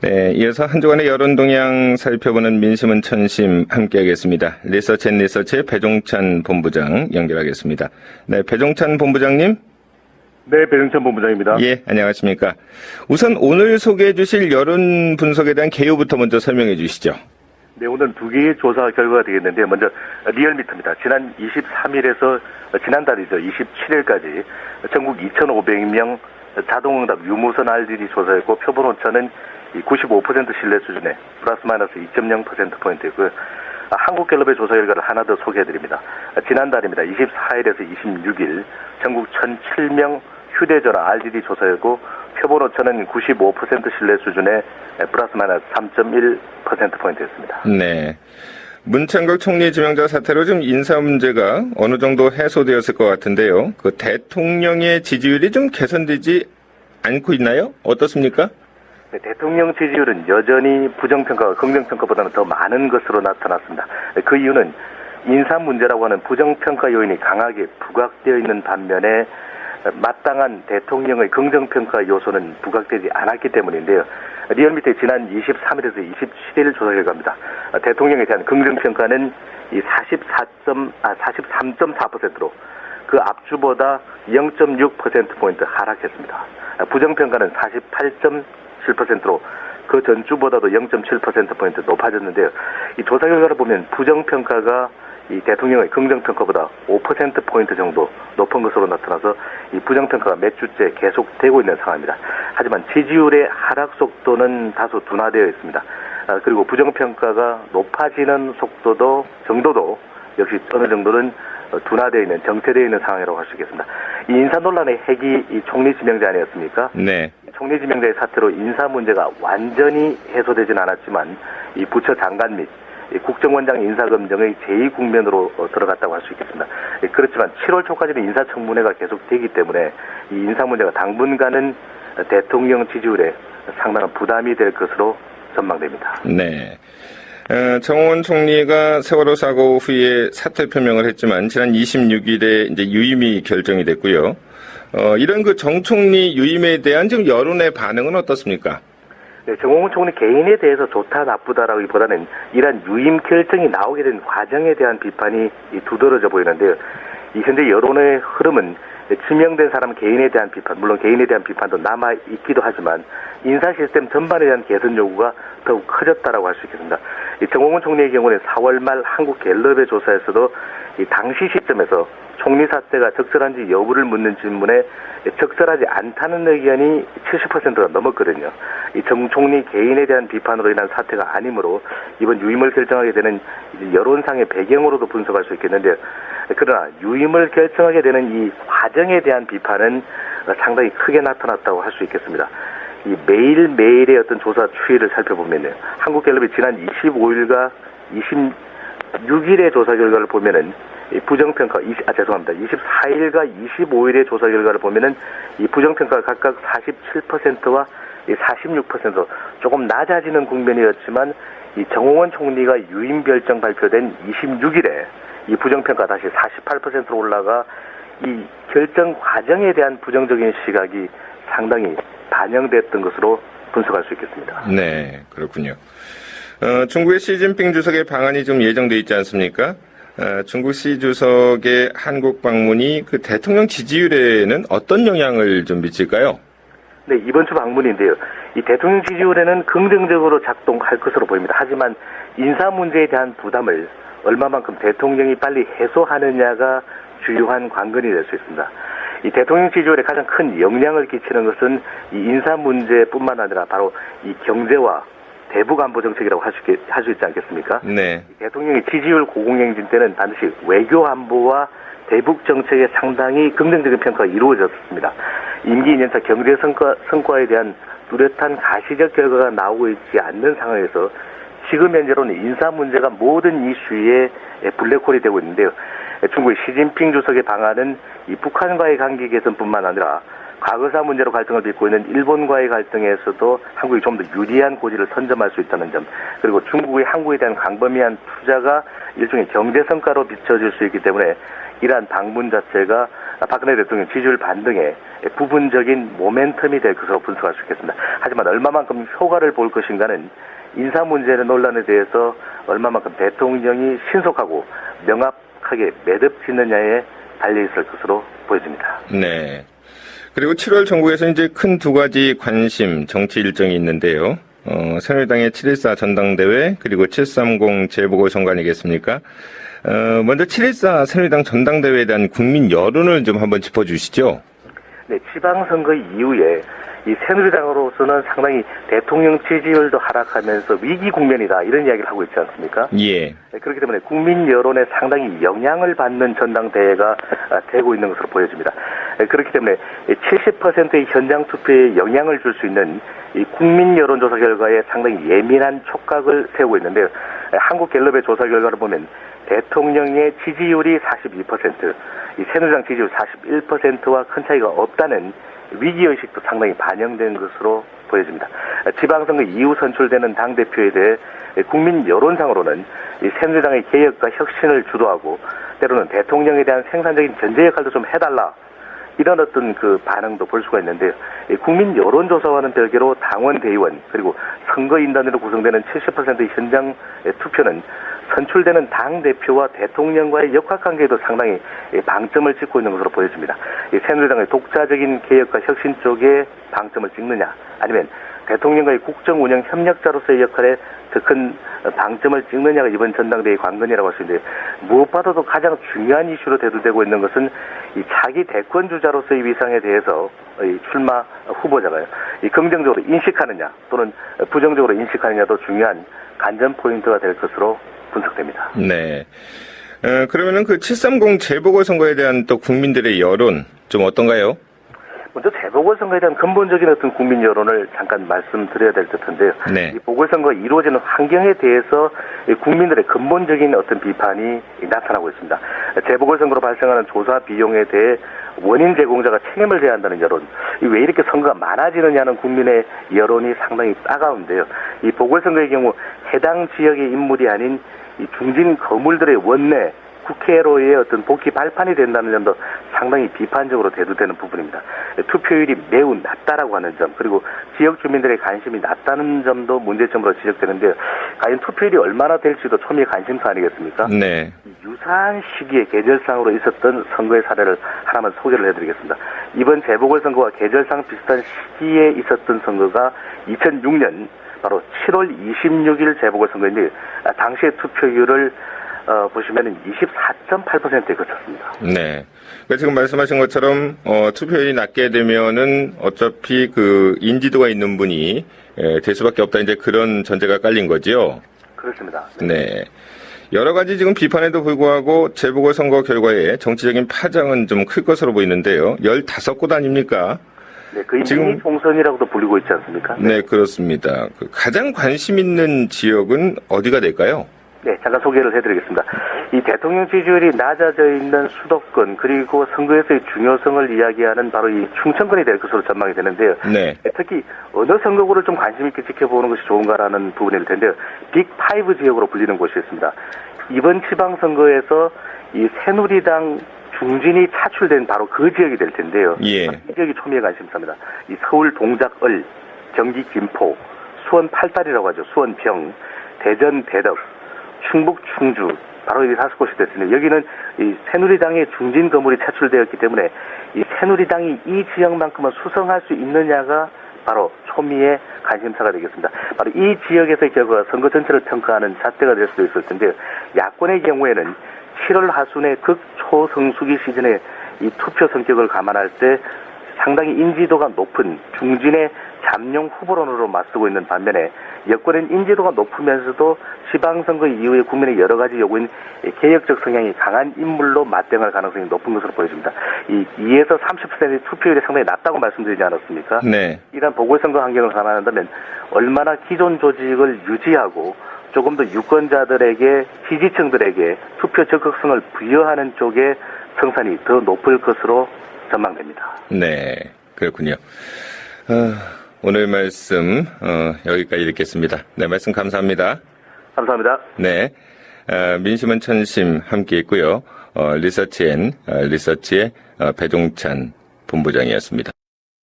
네, 이어서 한 주간의 여론 동향 살펴보는 민심은 천심 함께하겠습니다. 리서치앤리서치의 배종찬 본부장 연결하겠습니다. 네, 배종찬 본부장님. 네, 배종찬 본부장입니다. 예, 안녕하십니까. 우선 오늘 소개해 주실 여론 분석에 대한 개요부터 먼저 설명해 주시죠. 네, 오늘 두 개의 조사 결과가 되겠는데, 먼저 리얼미터입니다. 지난 23일에서 지난달이죠. 27일까지 전국 2,500명 자동응답 유무선 RDD 조사했고, 표본 오차는 95% 신뢰 수준에 플러스 마이너스 2.0%포인트고요. 한국갤럽의 조사 결과를 하나 더 소개해드립니다. 지난달입니다. 24일에서 26일 전국 1,007명 휴대전화 RDD 조사했고, 표본 오차는 95% 신뢰 수준의 플러스 마이너스 3.1%포인트였습니다. 네. 문창극 총리 지명자 사태로 좀 인사 문제가 어느 정도 해소되었을 것 같은데요. 그 대통령의 지지율이 좀 개선되지 않고 있나요? 어떻습니까? 네, 대통령 지지율은 여전히 부정평가가 긍정평가보다는 더 많은 것으로 나타났습니다. 그 이유는 인사 문제라고 하는 부정평가 요인이 강하게 부각되어 있는 반면에 마땅한 대통령의 긍정평가 요소는 부각되지 않았기 때문인데요. 리얼미터의 지난 23일에서 27일 조사 결과입니다. 대통령에 대한 긍정평가는 43.4%로 그 앞주보다 0.6%포인트 하락했습니다. 부정평가는 48.7%로 그 전주보다도 0.7%포인트 높아졌는데요. 이 조사 결과를 보면 부정평가가 이 대통령의 긍정평가보다 5%포인트 정도 높은 것으로 나타나서 이 부정평가가 몇 주째 계속되고 있는 상황입니다. 하지만 지지율의 하락 속도는 다소 둔화되어 있습니다. 그리고 부정평가가 높아지는 정도도 역시 어느 정도는 둔화되어 있는, 정체되어 있는 상황이라고 할 수 있겠습니다. 이 인사 논란의 핵이 이 총리 지명자 아니었습니까? 네. 총리 지명자의 사태로 인사 문제가 완전히 해소되진 않았지만 이 부처 장관 및 국정원장 인사검증의 제2국면으로 들어갔다고 할 수 있겠습니다. 그렇지만 7월 초까지는 인사청문회가 계속되기 때문에 이 인사 문제가 당분간은 대통령 지지율에 상당한 부담이 될 것으로 전망됩니다. 네. 정홍원 총리가 세월호 사고 후에 사퇴 표명을 했지만 지난 26일에 이제 유임이 결정이 됐고요. 이런 그 정 총리 유임에 대한 지금 여론의 반응은 어떻습니까? 네, 정홍원 총리 개인에 대해서 좋다 나쁘다라기보다는 이러한 유임 결정이 나오게 된 과정에 대한 비판이 두드러져 보이는데요. 이 현재 여론의 흐름은 지명된 사람 개인에 대한 비판, 물론 개인에 대한 비판도 남아 있기도 하지만 인사 시스템 전반에 대한 개선 요구가 더욱 커졌다라고 할 수 있겠습니다. 이 정홍원 총리의 경우는 4월 말 한국갤럽의 조사에서도 이 당시 시점에서 총리 사퇴가 적절한지 여부를 묻는 질문에 적절하지 않다는 의견이 70%가 넘었거든요. 이 정 총리 개인에 대한 비판으로 인한 사퇴가 아니므로 이번 유임을 결정하게 되는 여론상의 배경으로도 분석할 수 있겠는데, 그러나 유임을 결정하게 되는 이 과정에 대한 비판은 상당히 크게 나타났다고 할 수 있겠습니다. 이 매일매일의 어떤 조사 추이를 살펴보면요, 한국갤럽이 지난 25일과 26일의 조사 결과를 보면은 이 부정평가, 24일과 25일의 조사 결과를 보면은 이 부정평가가 각각 47%와 46% 조금 낮아지는 국면이었지만 이 정홍원 총리가 유임 결정 발표된 26일에 이 부정평가 다시 48%로 올라가 이 결정 과정에 대한 부정적인 시각이 상당히 반영됐던 것으로 분석할 수 있겠습니다. 네, 그렇군요. 중국의 시진핑 주석의 방한이 좀 예정돼 있지 않습니까? 중국 시 주석의 한국 방문이 그 대통령 지지율에는 어떤 영향을 좀 미칠까요? 네, 이번 주 방문인데요. 이 대통령 지지율에는 긍정적으로 작동할 것으로 보입니다. 하지만 인사 문제에 대한 부담을 얼마만큼 대통령이 빨리 해소하느냐가 주요한 관건이 될 수 있습니다. 이 대통령 지지율에 가장 큰 영향을 끼치는 것은 이 인사 문제뿐만 아니라 바로 이 경제와 대북 안보 정책이라고 할 수 있지 않겠습니까? 네. 대통령의 지지율 고공행진 때는 반드시 외교 안보와 대북 정책에 상당히 긍정적인 평가가 이루어졌습니다. 임기 2년차 경제 성과에 대한 뚜렷한 가시적 결과가 나오고 있지 않는 상황에서 지금 현재로는 인사 문제가 모든 이슈에 블랙홀이 되고 있는데요. 중국의 시진핑 주석의 방안은 이 북한과의 관계 개선뿐만 아니라 과거사 문제로 갈등을 빚고 있는 일본과의 갈등에서도 한국이 좀 더 유리한 고지를 선점할 수 있다는 점, 그리고 중국의 한국에 대한 광범위한 투자가 일종의 경제 성과로 비춰질 수 있기 때문에 이러한 방문 자체가 박근혜 대통령 지지율 반등에 부분적인 모멘텀이 될 것으로 분석할 수 있겠습니다. 하지만 얼마만큼 효과를 볼 것인가는 인사 문제 논란에 대해서 얼마만큼 대통령이 신속하고 명확하게 매듭 짓느냐에 달려있을 것으로 보여집니다. 네. 그리고 7월 전국에서 이제 큰 두 가지 관심, 정치 일정이 있는데요. 새누리당의 7.14 전당대회, 그리고 7.30 재보궐선거 아니겠습니까? 먼저 7.14 새누리당 전당대회에 대한 국민 여론을 좀 한번 짚어주시죠. 네, 지방선거 이후에 이 새누리당으로서는 상당히 대통령 지지율도 하락하면서 위기 국면이다 이런 이야기를 하고 있지 않습니까? 예. 네, 그렇기 때문에 국민 여론에 상당히 영향을 받는 전당대회가 되고 있는 것으로 보여집니다. 네, 그렇기 때문에 70%의 현장 투표에 영향을 줄 수 있는 이 국민 여론조사 결과에 상당히 예민한 촉각을 세우고 있는데요. 한국갤럽의 조사 결과를 보면 대통령의 지지율이 42%, 이 새누리당 지지율 41%와 큰 차이가 없다는 위기의식도 상당히 반영된 것으로 보여집니다. 지방선거 이후 선출되는 당대표에 대해 국민 여론상으로는 이 새누리당의 개혁과 혁신을 주도하고 때로는 대통령에 대한 생산적인 견제 역할도 좀 해달라 이런 어떤 그 반응도 볼 수가 있는데요. 국민 여론조사와는 별개로 당원 대의원 그리고 선거인단으로 구성되는 70%의 현장 투표는 선출되는 당대표와 대통령과의 역학관계에도 상당히 방점을 찍고 있는 것으로 보여집니다. 새누리당의 독자적인 개혁과 혁신 쪽에 방점을 찍느냐 아니면 대통령과의 국정운영 협력자로서의 역할에 더 큰 방점을 찍느냐가 이번 전당대회의 관건이라고 할 수 있는데 무엇보다도 가장 중요한 이슈로 대두되고 있는 것은 이 차기 대권주자로서의 위상에 대해서 이 출마 후보자가요. 이 긍정적으로 인식하느냐 또는 부정적으로 인식하느냐도 중요한 관전 포인트가 될 것으로 분석됩니다. 네. 그러면은 그 7.30 재보궐선거에 대한 또 국민들의 여론 좀 어떤가요? 먼저 재보궐선거에 대한 근본적인 어떤 국민 여론을 잠깐 말씀드려야 될 듯한데요. 네. 이 보궐선거가 이루어지는 환경에 대해서 이 국민들의 근본적인 어떤 비판이 나타나고 있습니다. 재보궐선거로 발생하는 조사 비용에 대해 원인 제공자가 책임을 져야 한다는 여론, 왜 이렇게 선거가 많아지느냐는 국민의 여론이 상당히 따가운데요. 이 보궐선거의 경우 해당 지역의 인물이 아닌 이 중진 거물들의 원내 국회로의 어떤 복귀 발판이 된다는 점도 상당히 비판적으로 대두되는 부분입니다. 투표율이 매우 낮다라고 하는 점, 그리고 지역 주민들의 관심이 낮다는 점도 문제점으로 지적되는데요. 과연 투표율이 얼마나 될지도 초미의 관심사 아니겠습니까? 네. 유사한 시기에 계절상으로 있었던 선거의 사례를 하나만 소개를 해드리겠습니다. 이번 재보궐선거와 계절상 비슷한 시기에 있었던 선거가 2006년 바로 7월 26일 재보궐선거인데 당시의 투표율을 보시면은 24.8%에 그쳤습니다. 네. 그러니까 지금 말씀하신 것처럼 투표율이 낮게 되면은 어차피 그 인지도가 있는 분이 될 수밖에 없다 이제 그런 전제가 깔린 거죠. 그렇습니다. 네. 여러 가지 지금 비판에도 불구하고 재보궐선거 결과에 정치적인 파장은 좀 클 것으로 보이는데요. 15곳 아닙니까? 네, 그 지금 총선이라고도 불리고 있지 않습니까? 네, 그렇습니다. 그 가장 관심 있는 지역은 어디가 될까요? 네, 잠깐 소개를 해드리겠습니다. 이 대통령 지지율이 낮아져 있는 수도권 그리고 선거에서의 중요성을 이야기하는 바로 이 충청권이 될 것으로 전망이 되는데요. 네. 특히 어느 선거구를 좀 관심 있게 지켜보는 것이 좋은가라는 부분일 텐데요. 빅5 지역으로 불리는 곳이 있습니다. 이번 지방선거에서 이 새누리당 중진이 차출된 바로 그 지역이 될 텐데요. 예. 이 지역이 초미의 관심사입니다. 이 서울 동작을, 경기 김포, 수원 팔달이라고 하죠. 수원 병, 대전 대덕, 충북 충주 바로 이 5곳이 됐습니다. 여기는 이 새누리당의 중진 거물이 차출되었기 때문에 이 새누리당이 이 지역만큼은 수성할 수 있느냐가 바로 초미의 관심사가 되겠습니다. 바로 이 지역에서의 결과가 선거 전체를 평가하는 잣대가 될 수도 있을 텐데요. 야권의 경우에는 7월 하순의 극초성수기 시즌의 이 투표 성격을 감안할 때 상당히 인지도가 높은 중진의 잠룡 후보론으로 맞서고 있는 반면에 여권은 인지도가 높으면서도 지방선거 이후에 국민의 여러 가지 요구인 개혁적 성향이 강한 인물로 맞대응할 가능성이 높은 것으로 보여집니다. 이 2에서 30%의 투표율이 상당히 낮다고 말씀드리지 않았습니까? 네. 이러한 보궐선거 환경을 감안한다면 얼마나 기존 조직을 유지하고 조금 더 유권자들에게 지지층들에게 투표 적극성을 부여하는 쪽에 성산이 더 높을 것으로 전망됩니다. 네, 그렇군요. 오늘 말씀 여기까지 듣겠습니다. 네, 말씀 감사합니다. 감사합니다. 네, 민심은 천심 함께 있고요. 리서치의 배종찬 본부장이었습니다.